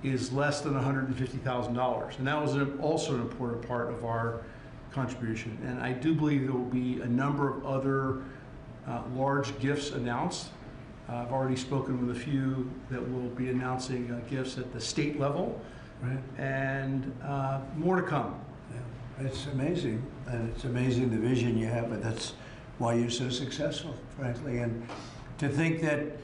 is less than $150,000. And that was also an important part of our contribution. And I do believe there will be a number of other large gifts announced. I've already spoken with a few that will be announcing gifts at the state level, right, and more to come. Yeah. It's amazing, and it's amazing the vision you have, but that's why you're so successful, frankly. And to think that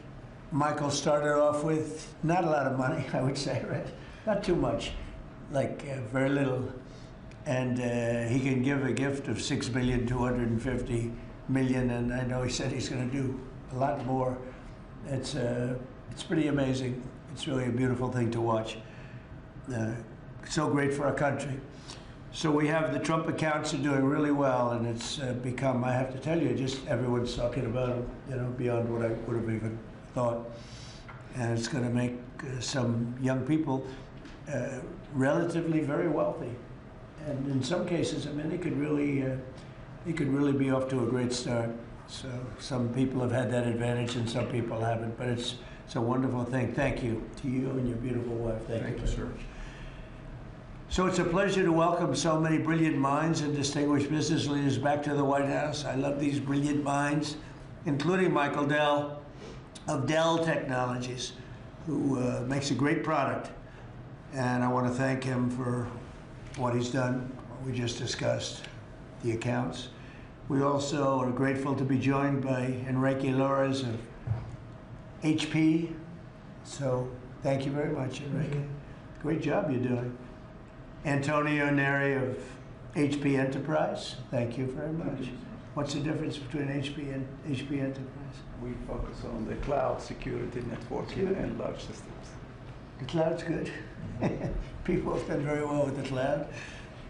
Michael started off with not a lot of money, I would say, right? Not too much, like very little. And he can give a gift of $6,250,000,000, and I know he said he's going to do a lot more. It's pretty amazing. It's really a beautiful thing to watch. So great for our country. So we have the Trump accounts are doing really well, and it's become, I have to tell you, just everyone's talking about it, you know, beyond what I would have even thought. And it's going to make some young people relatively very wealthy. And in some cases, I mean, it could really be off to a great start. So some people have had that advantage and some people haven't, but it's a wonderful thing. Thank you to you and your beautiful wife. Thank you, sir. So it's a pleasure to welcome so many brilliant minds and distinguished business leaders back to the White House. I love these brilliant minds, including Michael Dell of Dell Technologies, who makes a great product. And I want to thank him for what he's done, what we just discussed, the accounts. We also are grateful to be joined by Enrique of HP. So thank you very much, Enrique. Great job you're doing. Antonio Neri of HP Enterprise. Thank you very much. What's the difference between HP and HP Enterprise? We focus on the cloud security, networking, and large systems. The cloud's good. People have done very well with the cloud.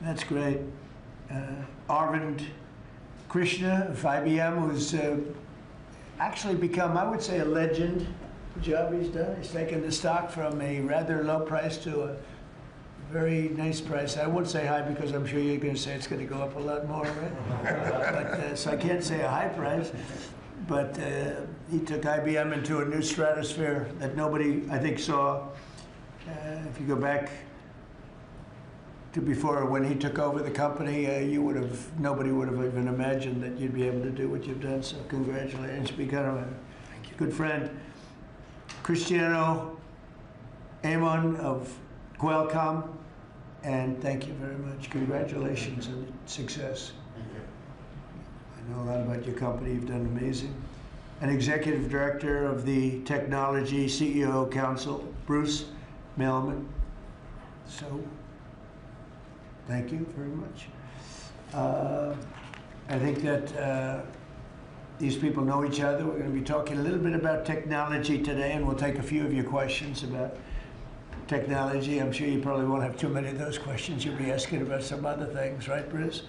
That's great. Arvind, Krishna of IBM, who's actually become, I would say, a legend. The job he's done. He's taken the stock from a rather low price to a very nice price. I won't say high because I'm sure you're going to say it's going to go up a lot more, right? But, so I can't say a high price. But he took IBM into a new stratosphere that nobody, I think, saw. If you go back to before, when he took over the company, nobody would have even imagined that you'd be able to do what you've done. So congratulations, become a good friend. Cristiano, Amon of Qualcomm, and thank you very much. Congratulations on success. I know a lot about your company. You've done amazing. An executive director of the Technology CEO Council, Bruce Mailman. So, thank you very much. I think that these people know each other. We're going to be talking a little bit about technology today, and we'll take a few of your questions about technology. I'm sure you probably won't have too many of those questions. You'll be asking about some other things, right, Bruce?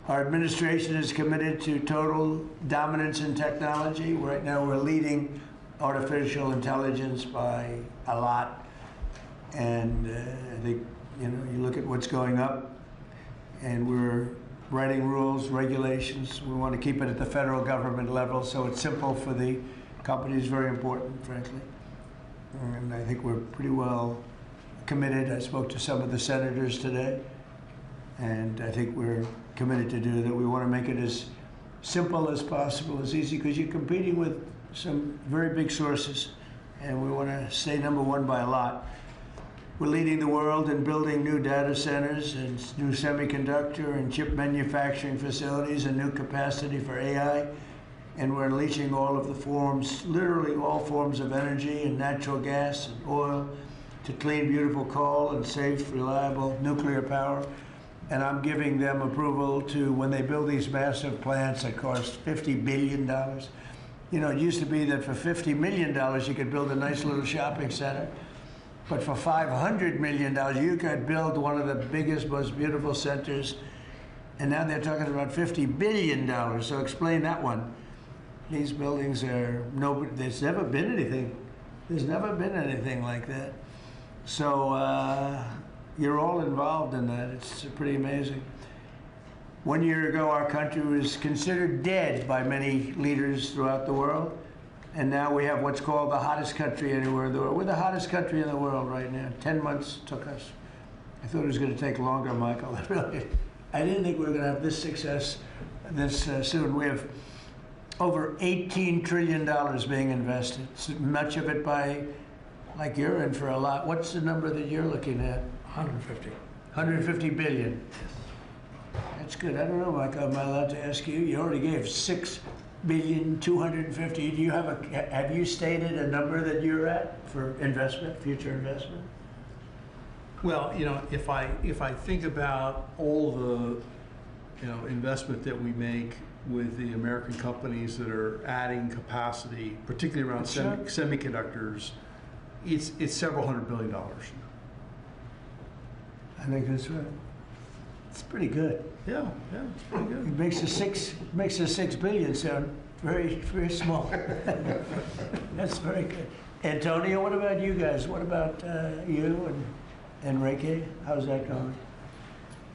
Our administration is committed to total dominance in technology. Right now, we're leading artificial intelligence by a lot. And I think, you know, you look at what's going up, and we're writing rules, regulations. We want to keep it at the federal government level, so it's simple for the companies, very important, frankly. And I think we're pretty well committed. I spoke to some of the senators today, and I think we're committed to do that. We want to make it as simple as possible, as easy, because you're competing with some very big sources, and we want to stay number one by a lot. We're leading the world in building new data centers and new semiconductor and chip manufacturing facilities and new capacity for AI. And we're unleashing all of the forms, literally all forms of energy and natural gas and oil to clean, beautiful coal and safe, reliable nuclear power. And I'm giving them approval to, when they build these massive plants that cost $50 billion. You know, it used to be that for $50 million, you could build a nice little shopping center. But for $500 million, you could build one of the biggest, most beautiful centers. And now they're talking about $50 billion. So explain that one. These buildings are, there's never been anything. There's never been anything like that. So you're all involved in that. It's pretty amazing. 1 year ago, our country was considered dead by many leaders throughout the world. And now we have what's called the hottest country anywhere in the world. We're the hottest country in the world right now. 10 months took us. I thought it was going to take longer, Michael. I didn't think we were going to have this success this soon. We have over $18 trillion being invested, much of it by, like you're in for a lot. What's the number that you're looking at? 150. 150 billion. That's good. I don't know, Michael, am I allowed to ask you? You already gave 6,250,000,000. Do you have you stated a number that you're at for investment, future investment? Well, if I think about all the, investment that we make with the American companies that are adding capacity, particularly around semiconductors, it's several $100 billion. I think that's right. It's pretty good. Yeah, it's pretty good. It makes the 6 billion sound very, very small. That's very good. Antonio, what about you guys? What about you and Enrique? How's that going?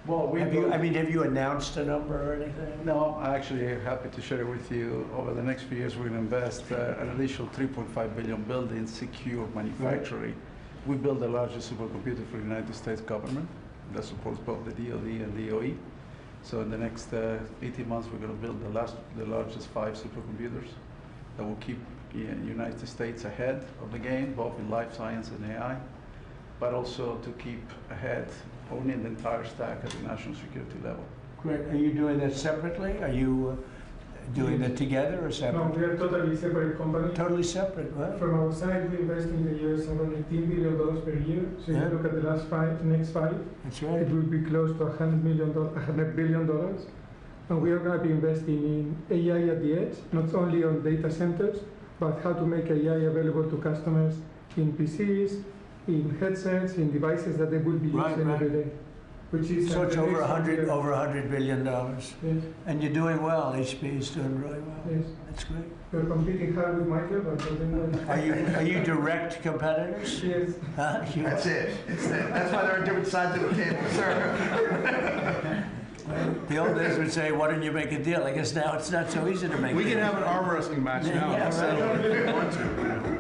Well, have you announced a number or anything? No, I'm actually happy to share it with you. Over the next few years, we're going to invest an additional 3.5 billion building secure manufacturing. Right. We build the largest supercomputer for the United States government that supports both the DoD and DOE. So in the next 18 months, we're going to build the largest 5 supercomputers that will keep the United States ahead of the game, both in life science and AI, but also to keep ahead owning the entire stack at the national security level. Great. Are you doing that separately? Are you doing that together or separately? No, we are totally separate company. Totally separate, right? From our side, we invest in the US around $18 billion per year. So if you look at the next five, that's right. It will be close to $100 billion. And we are going to be investing in AI at the edge, not only on data centers, but how to make AI available to customers in PCs, in headsets, in devices that they will be using every day. Which is so it's over $100 billion. Yes. And you're doing well. HP is doing really well. Yes. That's great. We're competing hard with Michael, but are you direct competitors? Yes. That's it. That's why they're on different sides of the table, sir. The old days would say, why don't you make a deal? I guess now it's not so easy to make a deal. We can have an arm wrestling match now. Yeah, right. If you want to.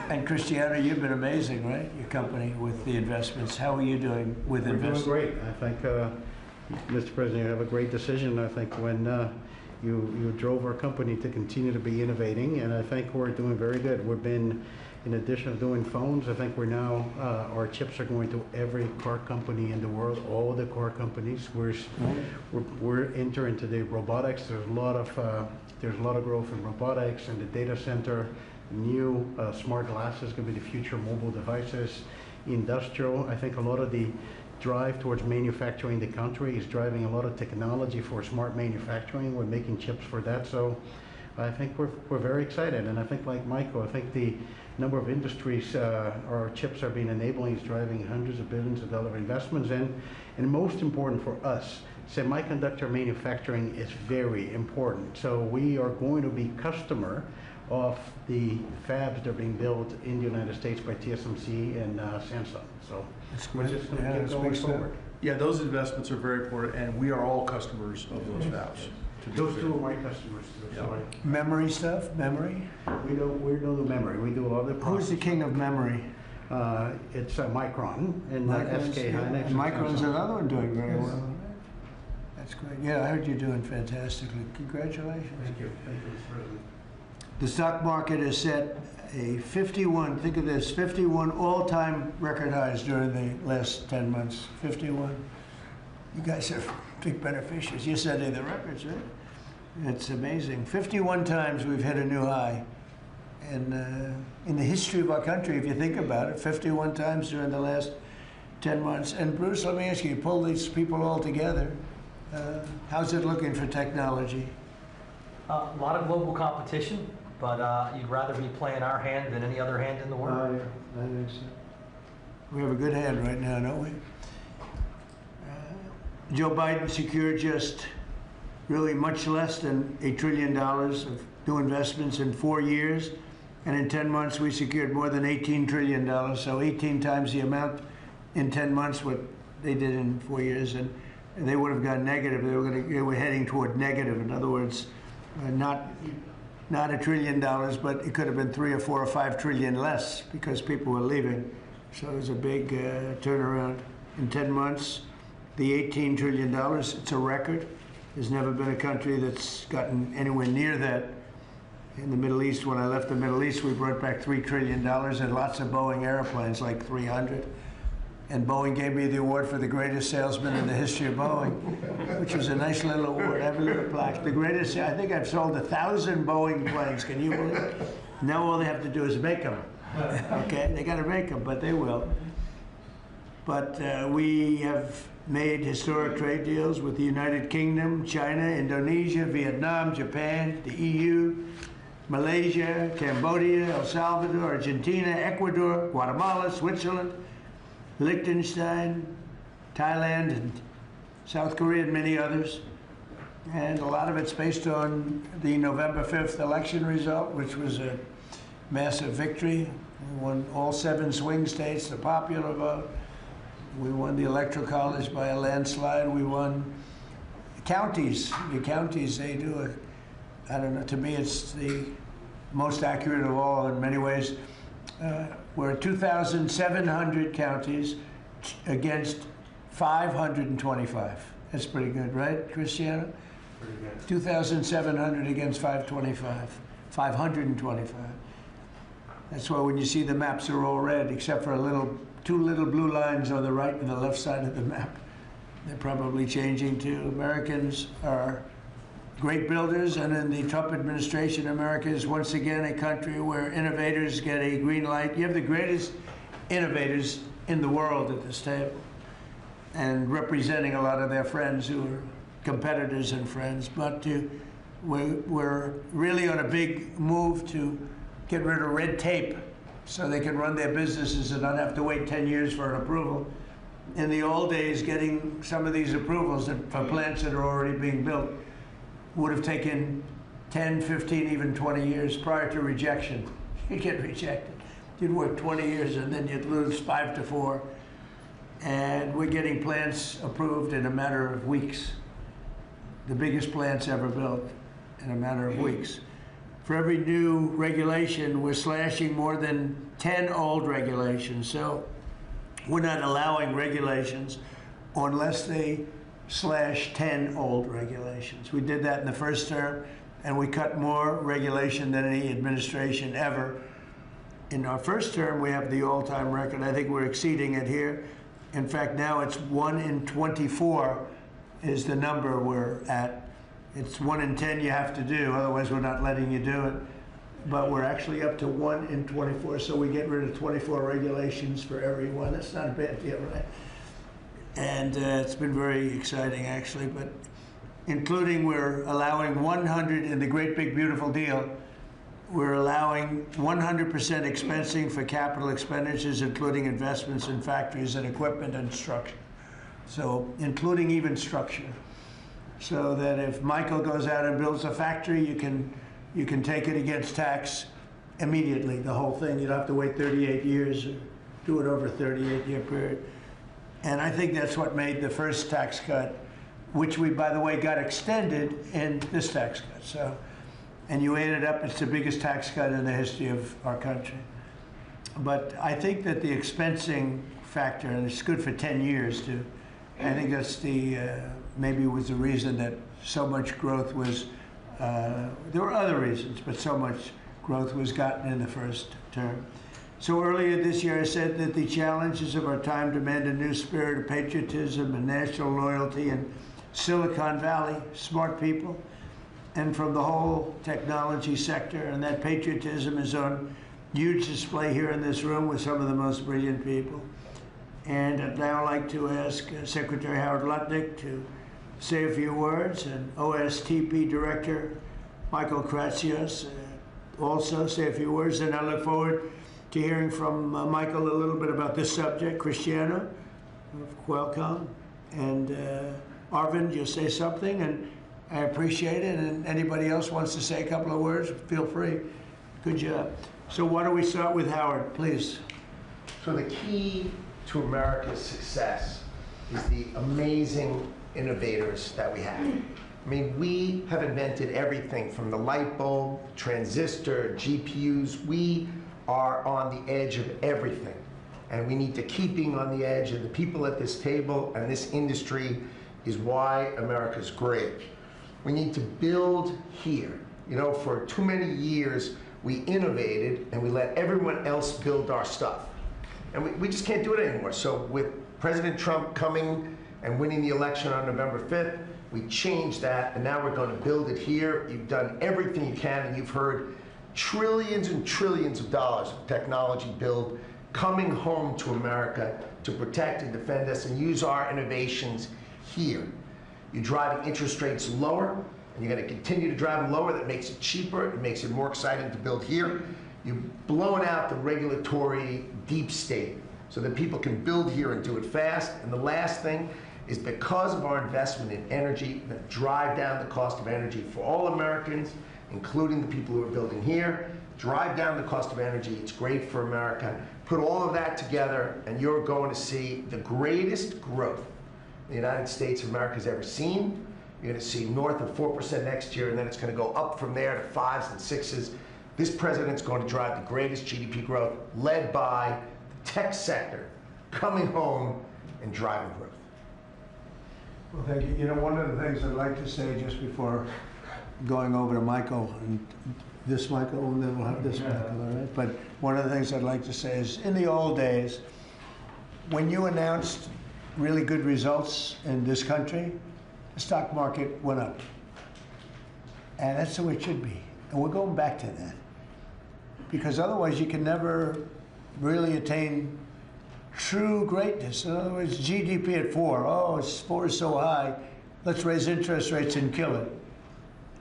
And Cristiano, you've been amazing, right? Your company with the investments. How are you doing with investments? We're doing great. I think, Mr. President, you have a great decision. I think when you drove our company to continue to be innovating, and I think we're doing very good. We've been, in addition to doing phones, I think we're now, our chips are going to every car company in the world, all the car companies. We're entering into the robotics. There's a lot of growth in robotics and the data center. New smart glasses going to be the future mobile devices. Industrial, I think a lot of the drive towards manufacturing the country is driving a lot of technology for smart manufacturing. We're making chips for that. So I think we're very excited. And I think, like Michael, I think the number of industries our chips are being enabling is driving hundreds of billions of dollar investments in. And most important for us, semiconductor manufacturing is very important. So we are going to be customer of the fabs that are being built in the United States by TSMC and Samsung. So we're just going to keep going forward. Yeah, those investments are very important, and we are all customers of those fabs. Those two are my customers too. Yeah. So Memory stuff? Memory? we do the memory. We do a lot of the Who's the king of memory? It's Micron and SK Hynix. Micron's another one doing very well. That's great. Yeah, I heard you're doing fantastically. Congratulations. Thank you. Thank you, Mr. President. The stock market has set a 51, think of this, 51 all-time record highs during the last 10 months. 51. You guys are big beneficiaries. You're setting the records, right? It's amazing. 51 times we've hit a new high. And in the history of our country, if you think about it, 51 times during the last 10 months. And Bruce, let me ask you, pull these people all together. How's it looking for technology? A lot of global competition, but you'd rather be playing our hand than any other hand in the world. Yeah, I think so. We have a good hand right now, don't we? Joe Biden secured just really much less than $1 trillion of new investments in 4 years. And in 10 months, we secured more than $18 trillion. So 18 times the amount in 10 months what they did in 4 years. And they would have gone negative. They were heading toward negative. In other words, not not $1 trillion, but it could have been 3 or 4 or 5 trillion less because people were leaving. So it was a big turnaround. In 10 months, the $18 trillion, it's a record. There's never been a country that's gotten anywhere near that. In the Middle East, when I left the Middle East, we brought back $3 trillion and lots of Boeing airplanes, like 300. And Boeing gave me the award for the greatest salesman in the history of Boeing, which was a nice little award. I have a little plaque. The greatest, I think I've sold 1,000 Boeing planes. Can you believe it? Now all they have to do is make them. Okay, they got to make them, but they will. But we have made historic trade deals with the United Kingdom, China, Indonesia, Vietnam, Japan, the EU, Malaysia, Cambodia, El Salvador, Argentina, Ecuador, Guatemala, Switzerland, Liechtenstein, Thailand, and South Korea, and many others. And a lot of it's based on the November 5th election result, which was a massive victory. We won all 7 swing states, the popular vote. We won the Electoral College by a landslide. We won counties. The counties, they do I don't know, to me it's the most accurate of all in many ways. We're 2,700 counties against 525. That's pretty good, right, Cristiano? Pretty good. 2,700 against 525. That's why when you see the maps are all red, except for 2 little blue lines on the right and the left side of the map. They're probably changing too. Americans are great builders, and in the Trump administration, America is once again a country where innovators get a green light. You have the greatest innovators in the world at this table, and representing a lot of their friends who are competitors and friends. But we're really on a big move to get rid of red tape so they can run their businesses and not have to wait 10 years for an approval. In the old days, getting some of these approvals for plants that are already being built would have taken 10, 15, even 20 years prior to rejection. You'd get rejected. You'd work 20 years and then you'd lose 5 to 4. And we're getting plants approved in a matter of weeks. The biggest plants ever built in a matter of weeks. For every new regulation, we're slashing more than 10 old regulations. So we're not allowing regulations unless they slash 10 old regulations. We did that in the first term, and we cut more regulation than any administration ever. In our first term, we have the all-time record. I think we're exceeding it here. In fact, now it's 1 in 24 is the number we're at. It's 1 in 10 you have to do, otherwise we're not letting you do it. But we're actually up to 1 in 24, so we get rid of 24 regulations for every one. That's not a bad deal, right? And it's been very exciting, actually. But including, we're allowing 100 in the Great Big Beautiful Deal. We're allowing 100% expensing for capital expenditures, including investments in factories and equipment and structure. So including even structure. So that if Michael goes out and builds a factory, you can take it against tax immediately, the whole thing. You don't have to wait 38 years, or do it over a 38-year period. And I think that's what made the first tax cut, which we, by the way, got extended in this tax cut. So, and you add it up, it's the biggest tax cut in the history of our country. But I think that the expensing factor, and it's good for 10 years too, I think that's the, maybe was the reason that so much growth was, there were other reasons, but so much growth was gotten in the first term. So earlier this year, I said that the challenges of our time demand a new spirit of patriotism and national loyalty in Silicon Valley, smart people, and from the whole technology sector. And that patriotism is on huge display here in this room with some of the most brilliant people. And I'd now like to ask Secretary Howard Lutnick to say a few words, and OSTP Director Michael Kratsios also say a few words. And I look forward to hearing from Michael a little bit about this subject. Cristiano of Qualcomm, and Arvind, you'll say something, and I appreciate it. And anybody else wants to say a couple of words, feel free. Good job. So why don't we start with Howard, please? So the key to America's success is the amazing innovators that we have. I mean, we have invented everything from the light bulb, transistor, GPUs. We are on the edge of everything. And we need to keep being on the edge, and the people at this table and this industry is why America's great. We need to build here. You know, for too many years, we innovated and we let everyone else build our stuff. And we just can't do it anymore. So with President Trump coming and winning the election on November 5th, we changed that, and now we're going to build it here. You've done everything you can, and you've heard trillions and trillions of dollars of technology build coming home to America to protect and defend us and use our innovations here. You're driving interest rates lower, and you're going to continue to drive them lower. That makes it cheaper. It makes it more exciting to build here. You've blown out the regulatory deep state so that people can build here and do it fast. And the last thing is, because of our investment in energy that drive down the cost of energy for all Americans, including the people who are building here, drive down the cost of energy. It's great for America. Put all of that together, and you're going to see the greatest growth the United States of America has ever seen. You're going to see north of 4% next year, and then it's going to go up from there to 5s and 6s. This president's going to drive the greatest GDP growth, led by the tech sector coming home and driving growth. Well, thank you. You know, one of the things I'd like to say just before going over to Michael, and this Michael, and then we'll have this Michael, all right? But one of the things I'd like to say is, in the old days, when you announced really good results in this country, the stock market went up. And that's the way it should be. And we're going back to that. Because otherwise you can never really attain true greatness. In other words, GDP at 4. Oh, 4 is so high. Let's raise interest rates and kill it.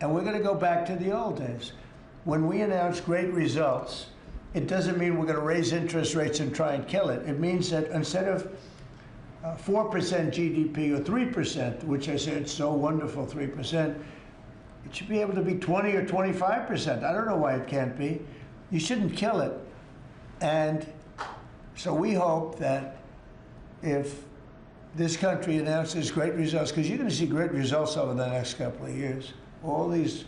And we're going to go back to the old days. When we announce great results, it doesn't mean we're going to raise interest rates and try and kill it. It means that instead of 4% GDP or 3%, which I said it's so wonderful, 3%, it should be able to be 20 or 25%. I don't know why it can't be. You shouldn't kill it. And so we hope that if this country announces great results, because you're going to see great results over the next couple of years, all these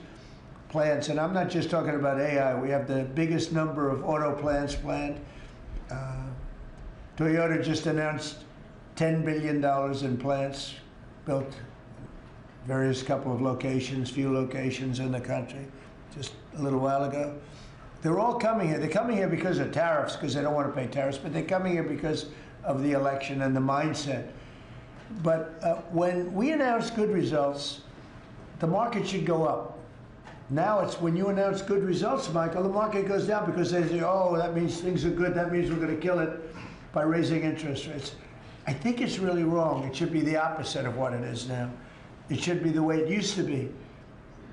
plants, and I'm not just talking about AI, we have the biggest number of auto plants planned. Toyota just announced $10 billion in plants built, various couple of locations, few locations in the country, just a little while ago. They're all coming here. They're coming here because of tariffs, because they don't want to pay tariffs, but they're coming here because of the election and the mindset. But when we announce good results, the market should go up. Now it's when you announce good results, Michael, the market goes down because they say, oh, that means things are good. That means we're going to kill it by raising interest rates. I think it's really wrong. It should be the opposite of what it is now. It should be the way it used to be.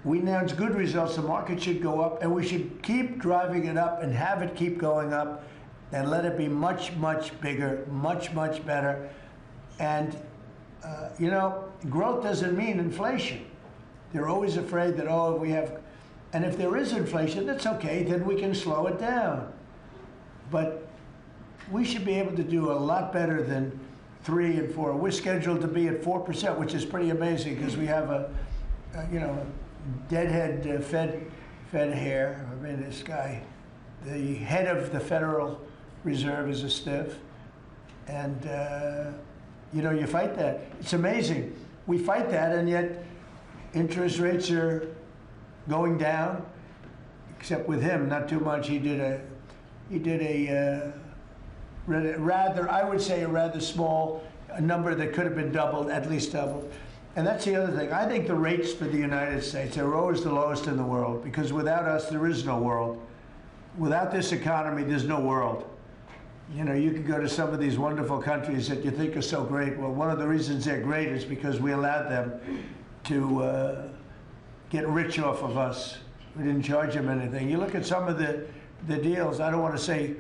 We announce good results, the market should go up, and we should keep driving it up and have it keep going up and let it be much, much bigger, much, much better. And, you know, growth doesn't mean inflation. They're always afraid that, oh, we have, and if there is inflation, that's okay, then we can slow it down. But we should be able to do a lot better than 3 and 4. We're scheduled to be at 4%, which is pretty amazing because we have a you know, deadhead Fed hair. I mean, this guy, the head of the Federal Reserve is a stiff. And, you know, you fight that. It's amazing. We fight that, and yet interest rates are going down, except with him, not too much. He did a rather, I would say, a rather small number that could have been doubled, at least doubled. And that's the other thing. I think the rates for the United States are always the lowest in the world, because without us, there is no world. Without this economy, there's no world. You know, you could go to some of these wonderful countries that you think are so great. Well, one of the reasons they're great is because we allowed them to get rich off of us. We didn't charge them anything. You look at some of the deals, I don't want to say,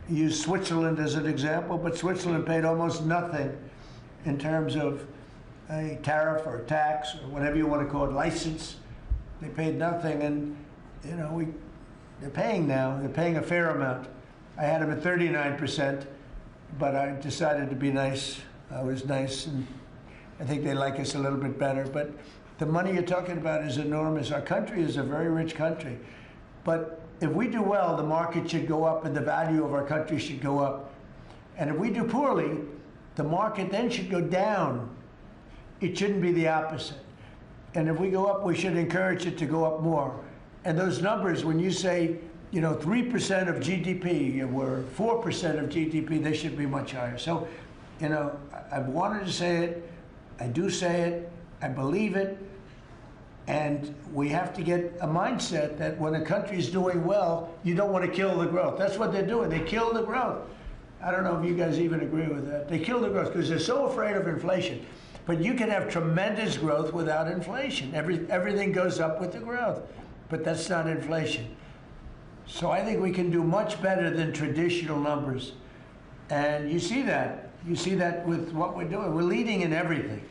use Switzerland as an example, but Switzerland paid almost nothing in terms of a tariff or a tax or whatever you want to call it, license. They paid nothing, and you know, they're paying now. They're paying a fair amount. I had them at 39%, but I decided to be nice. I was nice, and I think they like us a little bit better. But The money you're talking about is enormous. Our country is a very rich country. But if we do well, the market should go up and the value of our country should go up. And if we do poorly, the market then should go down. It shouldn't be the opposite. And if we go up, we should encourage it to go up more. And those numbers, when you say, 3% of GDP or 4% of GDP, they should be much higher. So, I've wanted to say it, I do say it, I believe it, and we have to get a mindset that when a country is doing well, you don't want to kill the growth. That's what they're doing. They kill the growth. I don't know if you guys even agree with that. They kill the growth because they're so afraid of inflation. But you can have tremendous growth without inflation. Everything goes up with the growth, but that's not inflation. So I think we can do much better than traditional numbers. And you see that. You see that with what we're doing. We're leading in everything.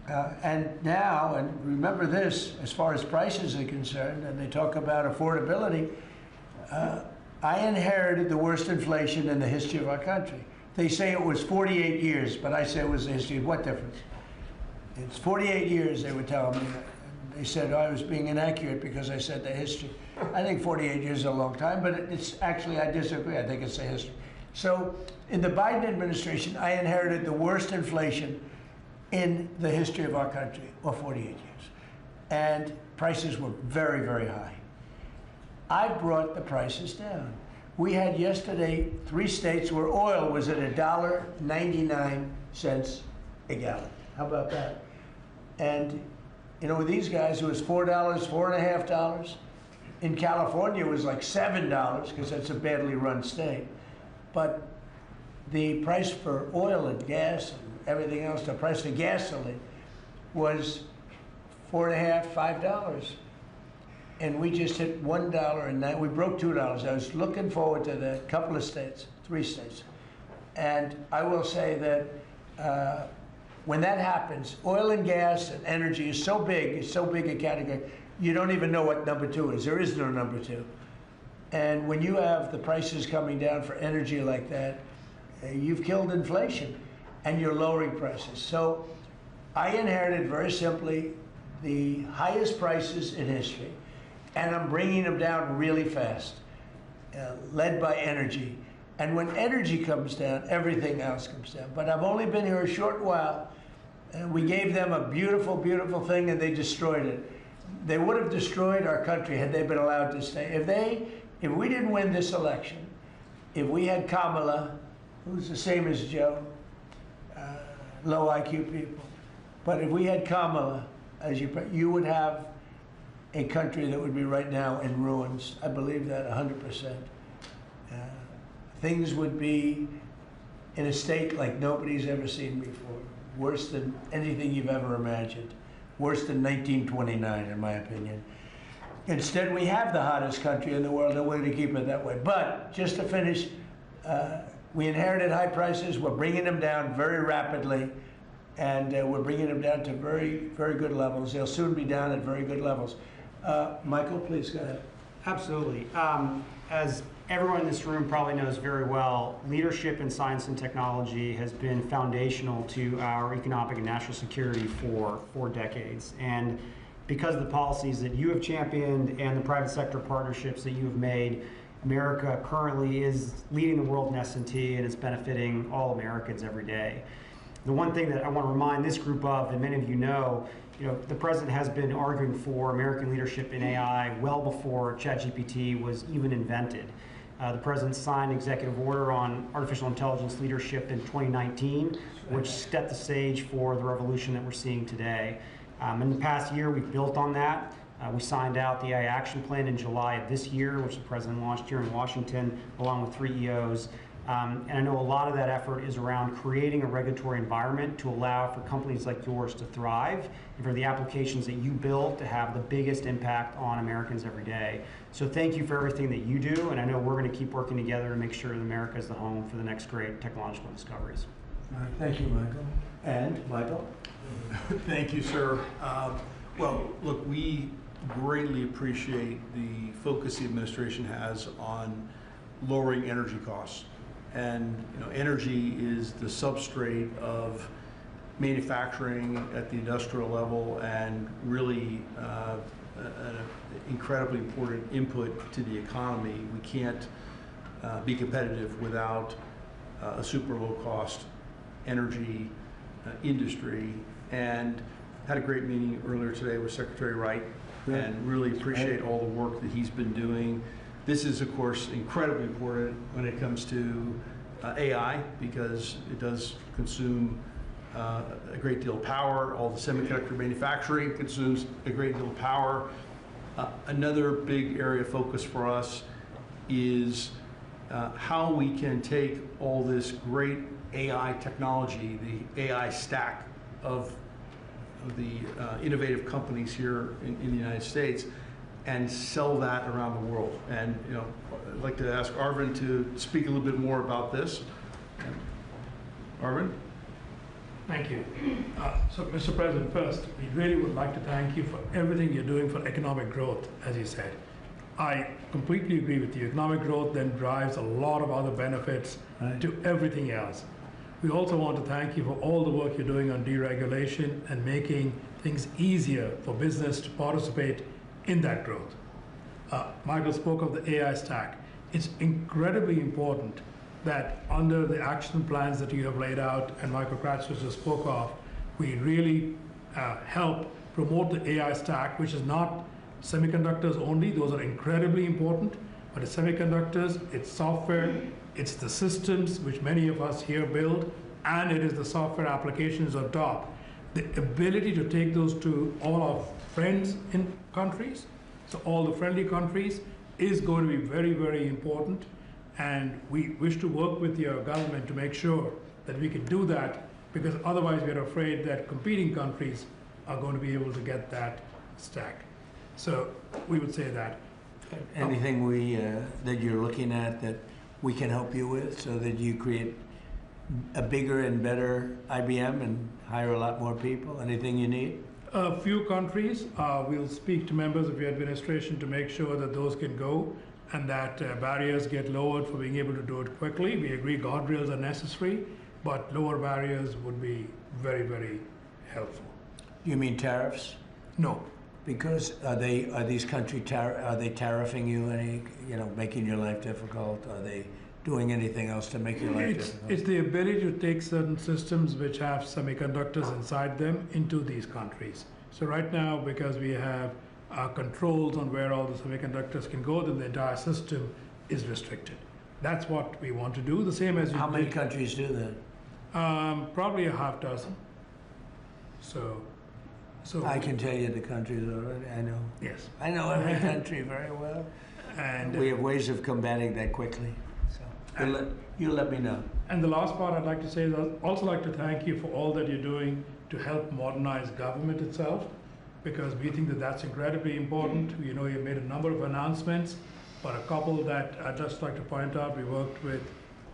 And now, and remember this, as far as prices are concerned, and they talk about affordability, I inherited the worst inflation in the history of our country. They say it was 48 years, but I say it was the history. What difference? It's 48 years, they were telling me. They said I was being inaccurate because I said the history. I think 48 years is a long time, but it's actually, I disagree. I think it's the history. So in the Biden administration, I inherited the worst inflation in the history of our country, or 48 years. And prices were very, very high. I brought the prices down. We had yesterday 3 states where oil was at $1.99 a gallon. How about that? And with these guys, it was $4, $4.50. In California, it was like $7 because that's a badly run state. But the price for oil and gas and everything else, the price of gasoline was $4.50, $5. And we just hit $1.09. We broke $2. I was looking forward to that. Couple of states, 3 states. And I will say that when that happens, oil and gas and energy is so big, it's so big a category, you don't even know what number 2 is. There is no number 2. And when you have the prices coming down for energy like that, you've killed inflation and you're lowering prices. So I inherited, very simply, the highest prices in history, and I'm bringing them down really fast, led by energy. And when energy comes down, everything else comes down. But I've only been here a short while, and we gave them a beautiful, beautiful thing, and they destroyed it. They would have destroyed our country had they been allowed to stay. If we didn't win this election, if we had Kamala, who's the same as Joe, low IQ people, but if we had Kamala, you would have a country that would be right now in ruins. I believe that 100%. Things would be in a state like nobody's ever seen before. Worse than anything you've ever imagined. Worse than 1929, in my opinion. Instead, we have the hottest country in the world, and we're going to keep it that way. But just to finish, we inherited high prices. We're bringing them down very rapidly, and we're bringing them down to very, very good levels. They'll soon be down at very good levels. Michael, please go ahead. Absolutely. As everyone in this room probably knows very well, leadership in science and technology has been foundational to our economic and national security for decades. And because of the policies that you have championed and the private sector partnerships that you have made, America currently is leading the world in S&T, and it's benefiting all Americans every day. The one thing that I want to remind this group of, and many of you know, the president has been arguing for American leadership in AI well before ChatGPT was even invented. The president signed an executive order on artificial intelligence leadership in 2019, which set the stage for the revolution that we're seeing today. In the past year, we've built on that. We signed out the AI Action Plan in July of this year, which the president launched here in Washington, along with 3 EOs. And I know a lot of that effort is around creating a regulatory environment to allow for companies like yours to thrive and for the applications that you build to have the biggest impact on Americans every day. So thank you for everything that you do, and I know we're going to keep working together to make sure that America is the home for the next great technological discoveries. All right, thank you, Michael. And Michael? Thank you, sir. Well, look, we greatly appreciate the focus the administration has on lowering energy costs. And energy is the substrate of manufacturing at the industrial level and really an incredibly important input to the economy. We can't be competitive without a super low cost energy industry. And had a great meeting earlier today with Secretary Wright, and really appreciate all the work that he's been doing. This is, of course, incredibly important when it comes to AI, because it does consume a great deal of power. All the semiconductor manufacturing consumes a great deal of power. Another big area of focus for us is how we can take all this great AI technology, the AI stack of the innovative companies here in the United States, and sell that around the world. And I'd like to ask Arvind to speak a little bit more about this. Arvind? Thank you. So, Mr. President, first, we really would like to thank you for everything you're doing for economic growth, as you said. I completely agree with you. Economic growth then drives a lot of other benefits to everything else. We also want to thank you for all the work you're doing on deregulation and making things easier for business to participate in that growth. Michael spoke of the AI stack. It's incredibly important that under the action plans that you have laid out and Michael Kratzer just spoke of, we really help promote the AI stack, which is not semiconductors only. Those are incredibly important, but it's semiconductors, it's software, it's the systems which many of us here build, and it is the software applications on top. The ability to take those to all our friends in countries, so all the friendly countries, is going to be very, very important. And we wish to work with your government to make sure that we can do that, because otherwise we're afraid that competing countries are going to be able to get that stack. So we would say that. Anything that you're looking at that we can help you with so that you create a bigger and better IBM and hire a lot more people? Anything you need? A few countries, we'll speak to members of your administration to make sure that those can go and that barriers get lowered for being able to do it quickly. We agree guardrails are necessary, but lower barriers would be very, very helpful. You mean tariffs? No. Because are these countries tariffing you, making your life difficult? Are they doing anything else to make your life difficult? It's the ability to take certain systems which have semiconductors inside them into these countries. So right now, because we have controls on where all the semiconductors can go, then the entire system is restricted. That's what we want to do. The same as you How many countries do that? Probably a half dozen. So I can tell you the countries already. I know. Yes. I know every country very well, and we have ways of combating that quickly. So you'll let me know. And the last part I'd like to say is I'd also like to thank you for all that you're doing to help modernize government itself, because we think that that's incredibly important. You made a number of announcements, but a couple that I'd just like to point out, we worked with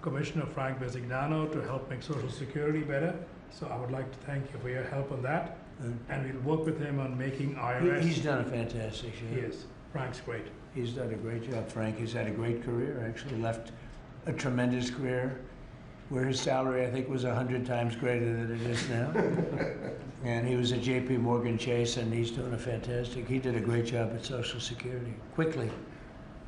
Commissioner Frank Bisignano to help make Social Security better. So I would like to thank you for your help on that. And we'll work with him on making IRS. He's done a fantastic job. Yes, Frank's great. He's done a great job, Frank. He's had a great career, actually left a tremendous career where his salary, I think, was 100 times greater than it is now. And he was at JP Morgan Chase, and he's doing he did a great job at Social Security, quickly.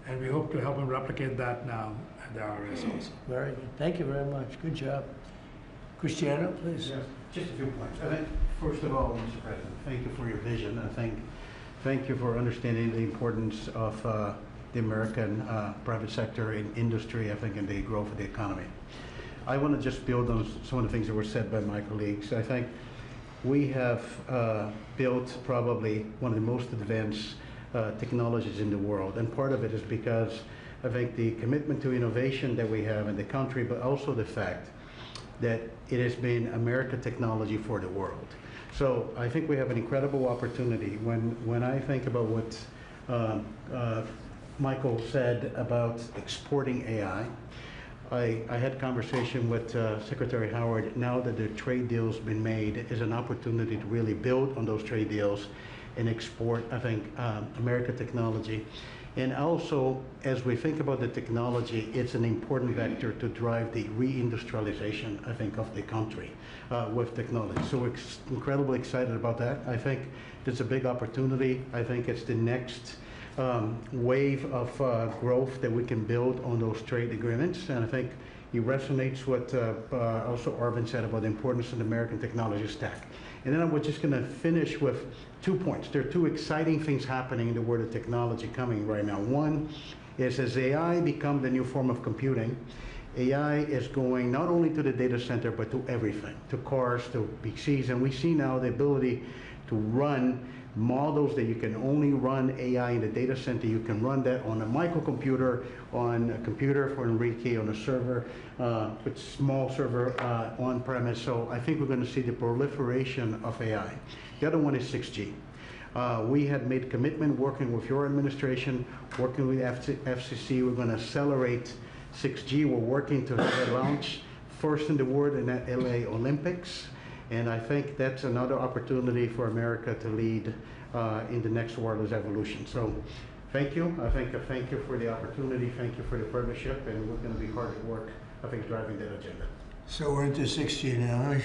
And we hope to help him replicate that now at the IRS also. Very good. Thank you very much. Good job. Cristiano, please. Yes, just a few points. I think, first of all, Mr. President, thank you for your vision, and thank you for understanding the importance of the American private sector in industry, I think, and the growth of the economy. I want to just build on some of the things that were said by my colleagues. I think we have built probably one of the most advanced technologies in the world, and part of it is because I think the commitment to innovation that we have in the country, but also the fact that it has been American technology for the world. So I think we have an incredible opportunity. When I think about what Michael said about exporting AI, I had a conversation with Secretary Howard. Now that the trade deal's been made, is an opportunity to really build on those trade deals and export, I think, American technology. And also, as we think about the technology, it's an important vector to drive the reindustrialization, I think, of the country with technology. So we're incredibly excited about that. I think it's a big opportunity. I think it's the next wave of growth that we can build on those trade agreements. And I think it resonates what also Arvind said about the importance of the American technology stack. And then we're just going to finish with 2 points. There are 2 exciting things happening in the world of technology coming right now. One is as AI become the new form of computing, AI is going not only to the data center, but to everything, to cars, to PCs. And we see now the ability to run models that you can only run AI in the data center. You can run that on a microcomputer, on a computer for Enrique, on a server, with small server on premise. So I think we're going to see the proliferation of AI. The other one is 6G. We had made commitment working with your administration, working with FCC. We're going to accelerate 6G. We're working to have a launch first in the world in the LA Olympics. And I think that's another opportunity for America to lead in the next wireless evolution. So thank you. Thank you for the opportunity. Thank you for the partnership. And we're going to be hard at work, I think, driving that agenda. So we're into 6G now.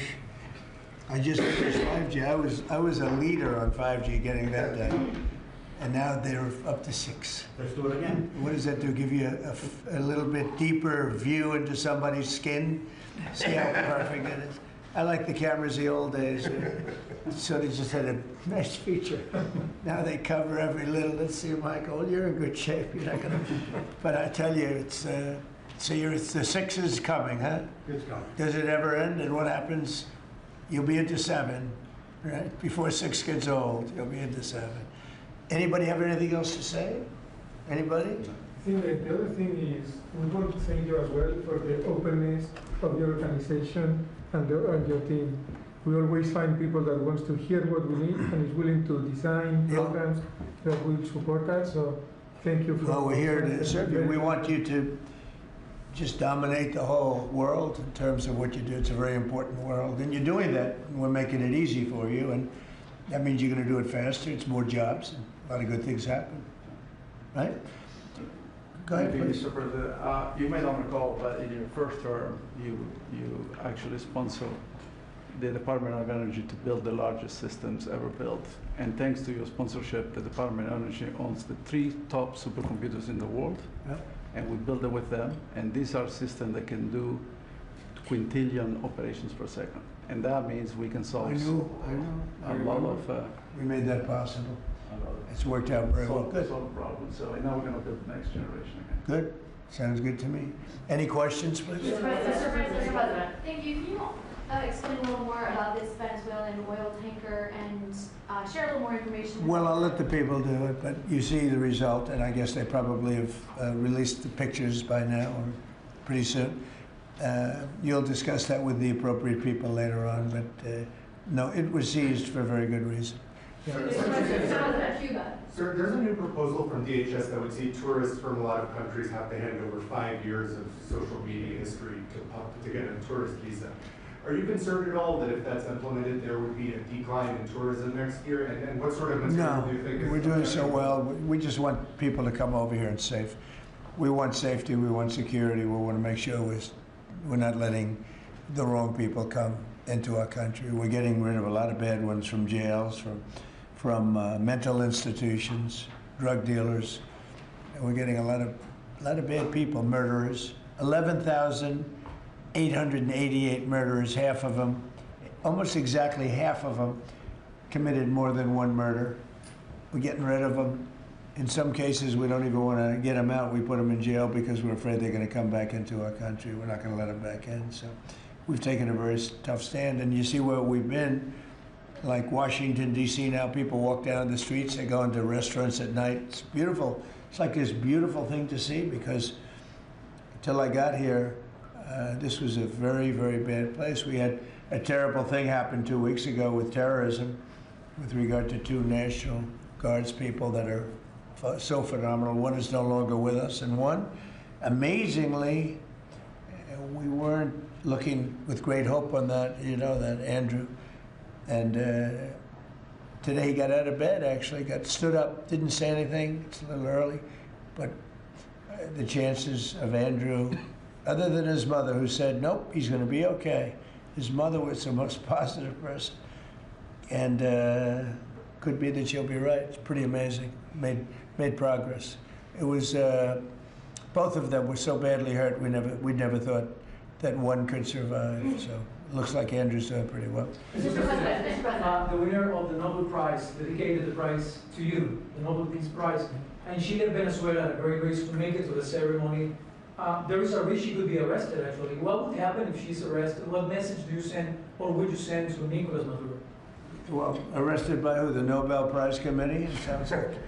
I just finished 5G. I was a leader on 5G getting that done. And now they're up to 6. Let's do it again. What does that do? Give you a little bit deeper view into somebody's skin? See how perfect it is? I like the cameras the old days. So they just had a nice feature. Now they cover every little. Let's see, Michael, you're in good shape. You're not gonna. But I tell you, it's the 6 is coming, huh? It's coming. Does it ever end? And what happens? You'll be into 7, right? Before 6 gets old, you'll be into 7. Anybody have anything else to say? Anybody? I think that the other thing is we want to thank you as well for the openness of your organization and your team. We always find people that wants to hear what we need and is willing to design programs that will support us. So thank you for. Well, we're here to serve you. We want you to just dominate the whole world in terms of what you do. It's a very important world, and you're doing that. And we're making it easy for you, and that means you're going to do it faster. It's more jobs, and a lot of good things happen. Right? Go ahead, please. Mr. President, you may not recall, but in your first term, you actually sponsored the Department of Energy to build the largest systems ever built. And thanks to your sponsorship, the Department of Energy owns the 3 top supercomputers in the world. Yep. And we build it with them. And these are systems that can do quintillion operations per second. And that means we can solve I a lot of. We made that possible. It's worked out very well. Good. Solve problems. So now we're going to build the next generation again. Good. Sounds good to me. Any questions, please? Mr. President, thank you. Can you explain a little more about this Venezuelan oil tanker and share a little more information? Well, I'll let the people do it, but you see the result, and I guess they probably have released the pictures by now or pretty soon. You'll discuss that with the appropriate people later on, but no, it was seized for a very good reason. Cuba. Sir, there's a new proposal from DHS that would see tourists from a lot of countries have to hand over 5 years of social media history to get a tourist visa. Are you concerned at all that if that's implemented, there would be a decline in tourism next year? And what sort of material do you think is... No, we're doing so well. We just want people to come over here and safe. We want safety, we want security, we want to make sure we're not letting the wrong people come into our country. We're getting rid of a lot of bad ones from jails, from mental institutions, drug dealers. And we're getting a lot of bad people, murderers. 11,888 murderers, half of them, almost exactly half of them, committed more than one murder. We're getting rid of them. In some cases, we don't even want to get them out. We put them in jail because we're afraid they're going to come back into our country. We're not going to let them back in. So we've taken a very tough stand. And you see where we've been. Like Washington, D.C. now, people walk down the streets, they go into restaurants at night. It's beautiful. It's like this beautiful thing to see because until I got here, this was a very, very bad place. We had a terrible thing happen 2 weeks ago with terrorism with regard to 2 National Guards people that are so phenomenal. One is no longer with us, and one, amazingly, we weren't looking with great hope on that, that Andrew. And today he got out of bed, actually, stood up, didn't say anything. It's a little early. But the chances of Andrew, other than his mother who said, nope, he's going to be okay. His mother was the most positive person. And could be that she'll be right. It's pretty amazing. Made progress. It was, both of them were so badly hurt, we never thought that one could survive. So it looks like Andrew's doing pretty well. Mr. President, Mr. President. The winner of the Nobel Prize dedicated the prize to you, the Nobel Peace Prize. And she left Venezuela very soon to make it to the ceremony. There is a risk she could be arrested, actually. What would happen if she's arrested? What message do you send, or would you send to Nicolas Maduro? Well, arrested by who? The Nobel Prize Committee? It sounds like